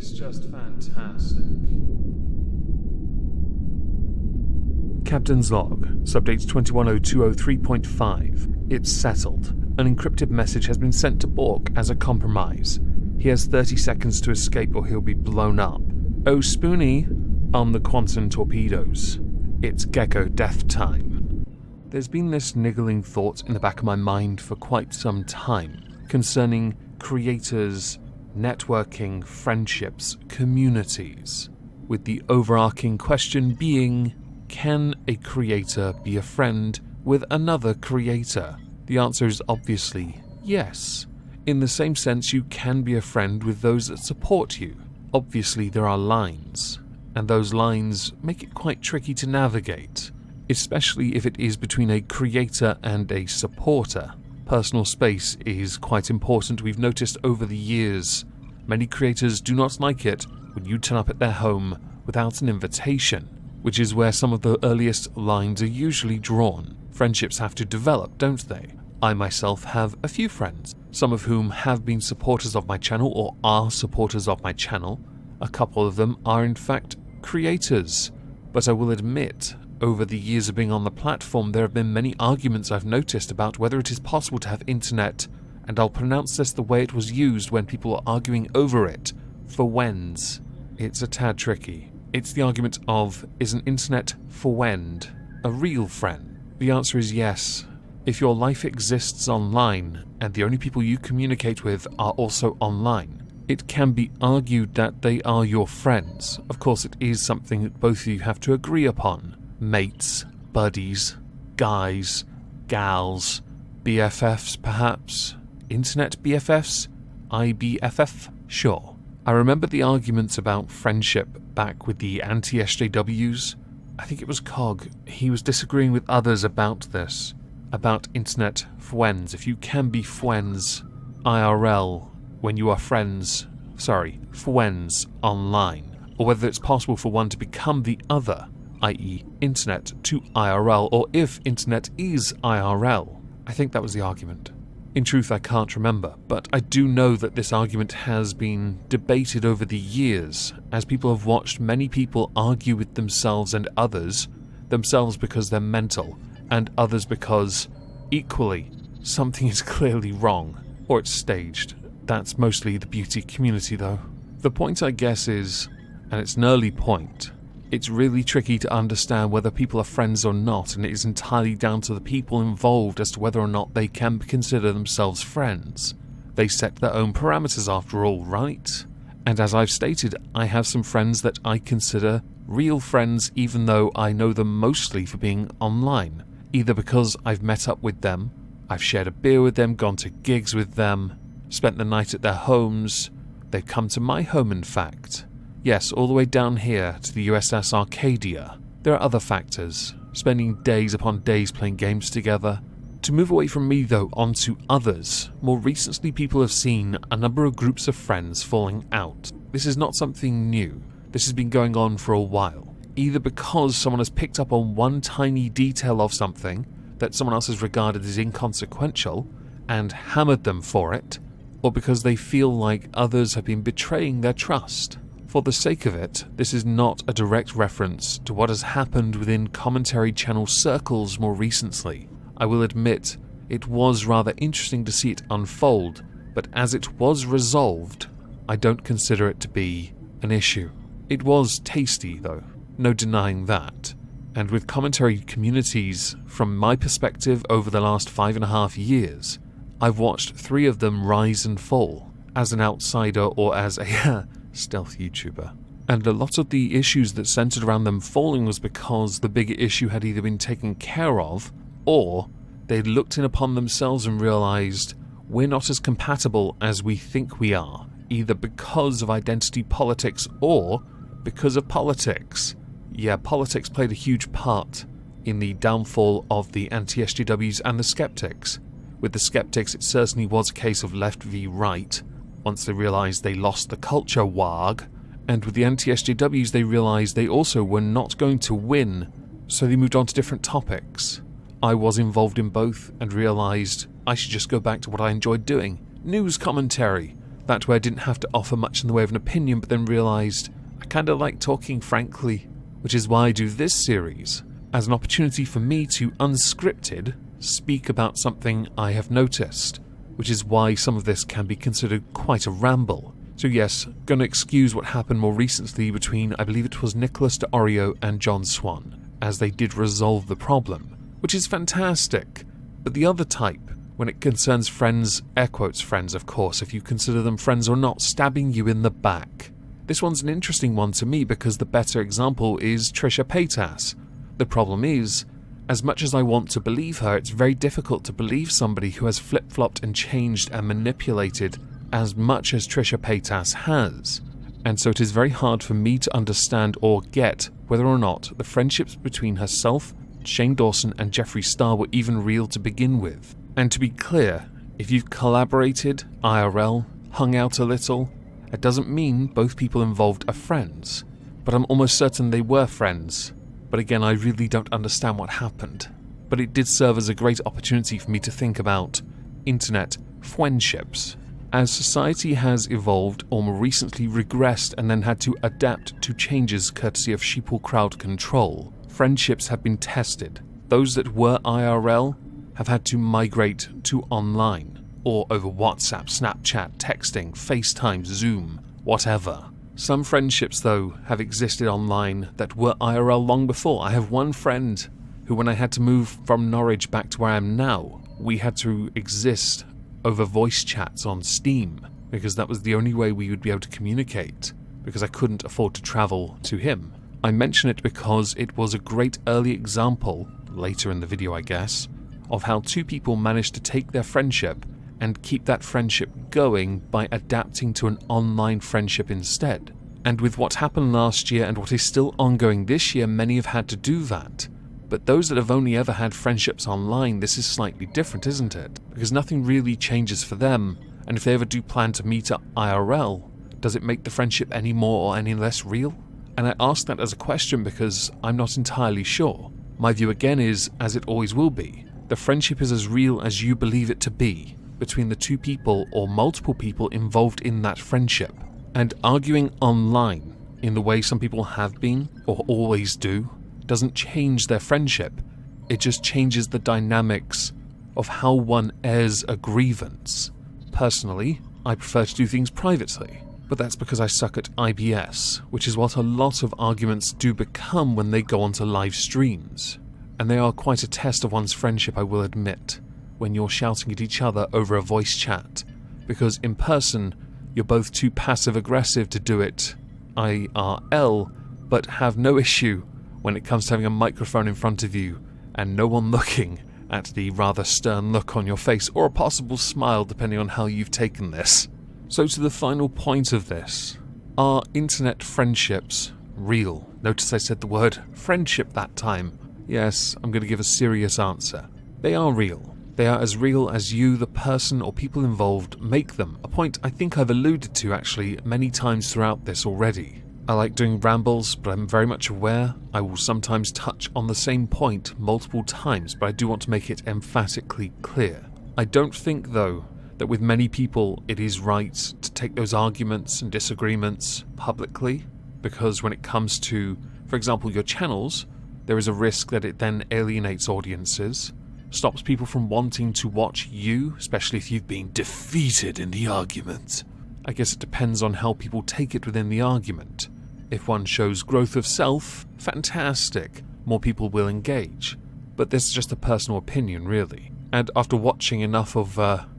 It's just fantastic. Captain's log, subdate 210203.5. It's settled. An encrypted message has been sent to Bork as a compromise. He has 30 seconds to escape or he'll be blown up. Oh, Spoonie, on the quantum torpedoes. It's Gecko death time. There's been this niggling thought in the back of my mind for quite some time concerning creators, networking, friendships, communities, with the overarching question being, can a creator be a friend with another creator? The answer is obviously yes. In the same sense, you can be a friend with those that support you. Obviously, there are lines, and those lines make it quite tricky to navigate, especially if it is between a creator and a supporter. Personal space is quite important. We've noticed over the years, many creators do not like it when you turn up at their home without an invitation, which is where some of the earliest lines are usually drawn. Friendships have to develop, don't they? I myself have a few friends, some of whom have been supporters of my channel or are supporters of my channel. A couple of them are in fact creators, but I will admit, over the years of being on the platform, there have been many arguments I've noticed about whether it is possible to have internet, and I'll pronounce this the way it was used when people are arguing over it, for whens. It's a tad tricky. It's the argument of, is an internet friend a real friend? The answer is yes. If your life exists online, and the only people you communicate with are also online, it can be argued that they are your friends. Of course, it is something that both of you have to agree upon. Mates, buddies, guys, gals, BFFs perhaps, internet BFFs, IBFF, sure. I remember the arguments about friendship back with the anti-SJWs. I think it was Cog. He was disagreeing with others about this, about internet friends. If you can be friends IRL when you are friends online, or whether it's possible for one to become the other, i.e. internet to IRL, or if internet is IRL. I think that was the argument. In truth, I can't remember, but I do know that this argument has been debated over the years, as people have watched many people argue with themselves and others, themselves because they're mental, and others because, equally, something is clearly wrong, or it's staged. That's mostly the beauty community, though. The point, I guess, is, and it's an early point, it's really tricky to understand whether people are friends or not, and it is entirely down to the people involved as to whether or not they can consider themselves friends. They set their own parameters after all, right? And as I've stated, I have some friends that I consider real friends even though I know them mostly for being online, either because I've met up with them, I've shared a beer with them, gone to gigs with them, spent the night at their homes, they've come to my home in fact. Yes, all the way down here to the USS Arcadia. There are other factors, spending days upon days playing games together. To move away from me though, onto others, more recently people have seen a number of groups of friends falling out. This is not something new, this has been going on for a while. Either because someone has picked up on one tiny detail of something that someone else has regarded as inconsequential and hammered them for it, or because they feel like others have been betraying their trust. For the sake of it, this is not a direct reference to what has happened within commentary channel circles more recently. I will admit, it was rather interesting to see it unfold, but as it was resolved, I don't consider it to be an issue. It was tasty though, no denying that. And with commentary communities, from my perspective over the last 5.5 years, I've watched 3 of them rise and fall, as an outsider or as a stealth YouTuber. And a lot of the issues that centered around them falling was because the bigger issue had either been taken care of, or they'd looked in upon themselves and realized we're not as compatible as we think we are, either because of identity politics or because of politics. Yeah, politics played a huge part in the downfall of the anti-SJWs and the skeptics. With the skeptics, it certainly was a case of left v right, once they realised they lost the culture warg, and with the anti-SJWs they realised they also were not going to win, so they moved on to different topics. I was involved in both and realised I should just go back to what I enjoyed doing. News commentary. that way I didn't have to offer much in the way of an opinion, but then realised I kinda like talking frankly, which is why I do this series, as an opportunity for me to, unscripted, speak about something I have noticed, which is why some of this can be considered quite a ramble. So yes, gonna excuse what happened more recently between, I believe it was Nicholas de Oreo and John Swan, as they did resolve the problem, which is fantastic. But the other type, when it concerns friends, air quotes friends of course, if you consider them friends or not, stabbing you in the back. This one's an interesting one to me because the better example is Trisha Paytas. The problem is, as much as I want to believe her, it's very difficult to believe somebody who has flip-flopped and changed and manipulated as much as Trisha Paytas has. And so it is very hard for me to understand or get whether or not the friendships between herself, Shane Dawson and Jeffree Star were even real to begin with. And to be clear, if you've collaborated, IRL, hung out a little, it doesn't mean both people involved are friends. But I'm almost certain they were friends. But again, I really don't understand what happened. But it did serve as a great opportunity for me to think about internet friendships. As society has evolved or more recently regressed and then had to adapt to changes courtesy of sheeple crowd control, friendships have been tested. Those that were IRL have had to migrate to online, or over WhatsApp, Snapchat, texting, FaceTime, Zoom, whatever. Some friendships, though, have existed online that were IRL long before. I have one friend who, when I had to move from Norwich back to where I am now, we had to exist over voice chats on Steam, because that was the only way we would be able to communicate, because I couldn't afford to travel to him. I mention it because it was a great early example, later in the video I guess, of how two people managed to take their friendship and keep that friendship going by adapting to an online friendship instead. And with what happened last year and what is still ongoing this year, many have had to do that. But those that have only ever had friendships online, this is slightly different, isn't it? Because nothing really changes for them, and if they ever do plan to meet up IRL, does it make the friendship any more or any less real? And I ask that as a question because I'm not entirely sure. My view again is, as it always will be, the friendship is as real as you believe it to be, between the two people or multiple people involved in that friendship. And arguing online, in the way some people have been, or always do, doesn't change their friendship. It just changes the dynamics of how one airs a grievance. Personally, I prefer to do things privately, but that's because I suck at IBS, which is what a lot of arguments do become when they go onto live streams. And they are quite a test of one's friendship, I will admit, when you're shouting at each other over a voice chat, because in person, you're both too passive-aggressive to do it IRL, but have no issue when it comes to having a microphone in front of you and no one looking at the rather stern look on your face, or a possible smile depending on how you've taken this. So to the final point of this, are internet friendships real? Notice I said the word friendship that time. Yes, I'm going to give a serious answer. They are real. They are as real as you, the person or people involved, make them. A point I think I've alluded to actually many times throughout this already. I like doing rambles, but I'm very much aware I will sometimes touch on the same point multiple times, but I do want to make it emphatically clear. I don't think, though, that with many people it is right to take those arguments and disagreements publicly, because when it comes to, for example, your channels, there is a risk that it then alienates audiences, stops people from wanting to watch you, especially if you've been defeated in the argument. I guess it depends on how people take it within the argument. If one shows growth of self, fantastic, more people will engage. But this is just a personal opinion, really. And after watching enough of,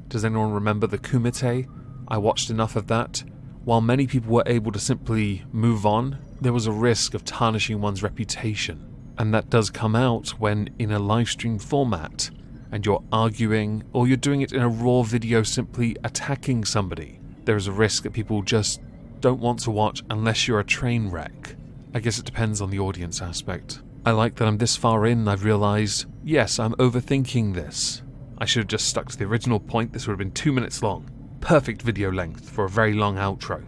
does anyone remember the Kumite? I watched enough of that. While many people were able to simply move on, there was a risk of tarnishing one's reputation. And that does come out when in a live stream format, and you're arguing, or you're doing it in a raw video simply attacking somebody. There is a risk that people just don't want to watch unless you're a train wreck. I guess it depends on the audience aspect. I like that I'm this far in and I've realised, yes, I'm overthinking this. I should have just stuck to the original point. This would have been 2 minutes long. Perfect video length for a very long outro.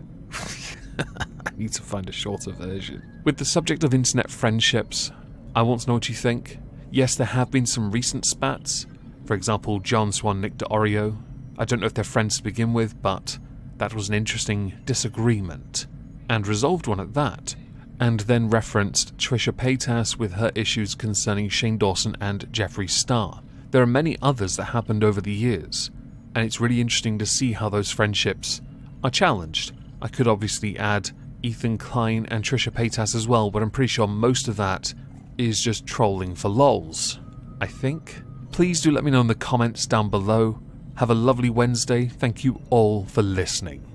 I need to find a shorter version. With the subject of internet friendships, I want to know what you think. Yes, there have been some recent spats. For example, John Swan, Nick de Oreo. I don't know if they're friends to begin with, but that was an interesting disagreement, and resolved one at that, and then referenced Trisha Paytas with her issues concerning Shane Dawson and Jeffree Star. There are many others that happened over the years, and it's really interesting to see how those friendships are challenged. I could obviously add Ethan Klein and Trisha Paytas as well, but I'm pretty sure most of that is just trolling for lols, I think. Please do let me know in the comments down below. Have a lovely Wednesday. Thank you all for listening.